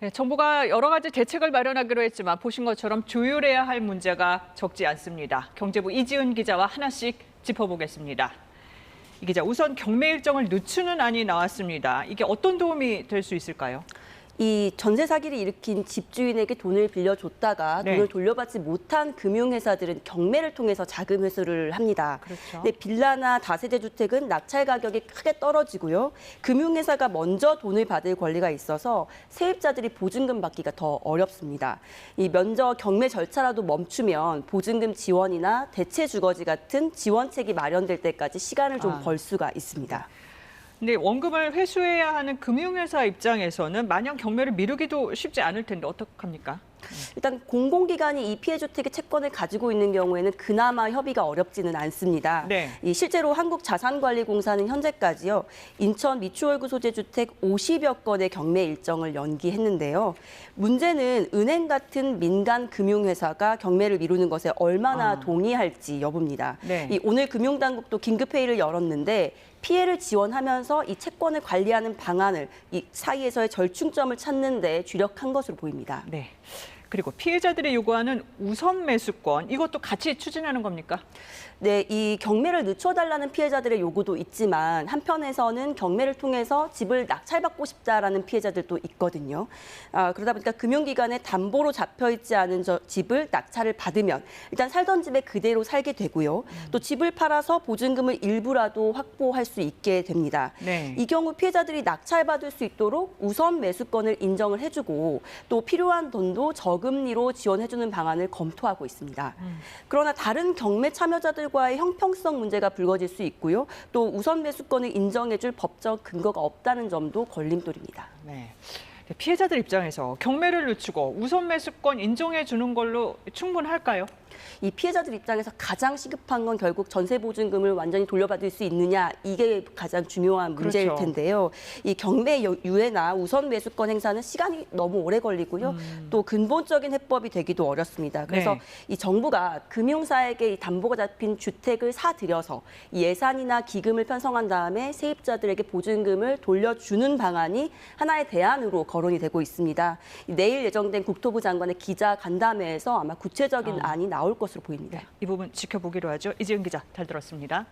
네, 정부가 여러 가지 대책을 마련하기로 했지만 보신 것처럼 조율해야 할 문제가 적지 않습니다. 경제부 이지은 기자와 하나씩 짚어보겠습니다. 이 기자, 우선 경매 일정을 늦추는 안이 나왔습니다. 이게 어떤 도움이 될 수 있을까요? 이 전세 사기를 일으킨 집주인에게 돈을 빌려줬다가 돈을 돌려받지 못한 금융회사들은 경매를 통해서 자금 회수를 합니다. 그렇죠. 네, 빌라나 다세대 주택은 낙찰 가격이 크게 떨어지고요. 금융회사가 먼저 돈을 받을 권리가 있어서 세입자들이 보증금 받기가 더 어렵습니다. 먼저 경매 절차라도 멈추면 보증금 지원이나 대체 주거지 같은 지원책이 마련될 때까지 시간을 좀 벌 수가 있습니다. 근데 원금을 회수해야 하는 금융회사 입장에서는 마냥 경매를 미루기도 쉽지 않을 텐데 어떡합니까? 일단 공공기관이 이 피해 주택의 채권을 가지고 있는 경우에는 그나마 협의가 어렵지는 않습니다. 네. 실제로 한국자산관리공사는 현재까지요, 인천 미추홀구 소재 주택 50여 건의 경매 일정을 연기했는데요. 문제는 은행 같은 민간 금융회사가 경매를 미루는 것에 얼마나 동의할지 여부입니다. 네. 오늘 금융당국도 긴급회의를 열었는데 피해를 지원하면서 이 채권을 관리하는 방안을 이 사이에서의 절충점을 찾는 데 주력한 것으로 보입니다. 네. 그리고 피해자들이 요구하는 우선 매수권, 이것도 같이 추진하는 겁니까? 네, 이 경매를 늦춰달라는 피해자들의 요구도 있지만 한편에서는 경매를 통해서 집을 낙찰받고 싶다라는 피해자들도 있거든요. 그러다 보니까 금융기관에 담보로 잡혀있지 않은 집을 낙찰을 받으면 일단 살던 집에 그대로 살게 되고요. 또 집을 팔아서 보증금을 일부라도 확보할 수 있게 됩니다. 네. 이 경우 피해자들이 낙찰받을 수 있도록 우선 매수권을 인정을 해주고 또 필요한 돈도 저금리로 지원해주는 방안을 검토하고 있습니다. 그러나 다른 경매 참여자들과의 형평성 문제가 불거질 수 있고요. 또 우선 매수권을 인정해줄 법적 근거가 없다는 점도 걸림돌입니다. 네. 피해자들 입장에서 경매를 늦추고 우선 매수권 인정해 주는 걸로 충분할까요? 이 피해자들 입장에서 가장 시급한 건 결국 전세 보증금을 완전히 돌려받을 수 있느냐, 이게 가장 중요한 문제일 그렇죠. 텐데요. 이 경매 유예나 우선 매수권 행사는 시간이 너무 오래 걸리고요. 또 근본적인 해법이 되기도 어렵습니다. 그래서 네. 이 정부가 금융사에게 이 담보가 잡힌 주택을 사들여서 이 예산이나 기금을 편성한 다음에 세입자들에게 보증금을 돌려주는 방안이 하나의 대안으로 거론이 되고 있습니다. 내일 예정된 국토부 장관의 기자 간담회에서 아마 구체적인 안이 나올 것으로 보입니다. 이 부분 지켜보기로 하죠. 이지은 기자, 잘 들었습니다.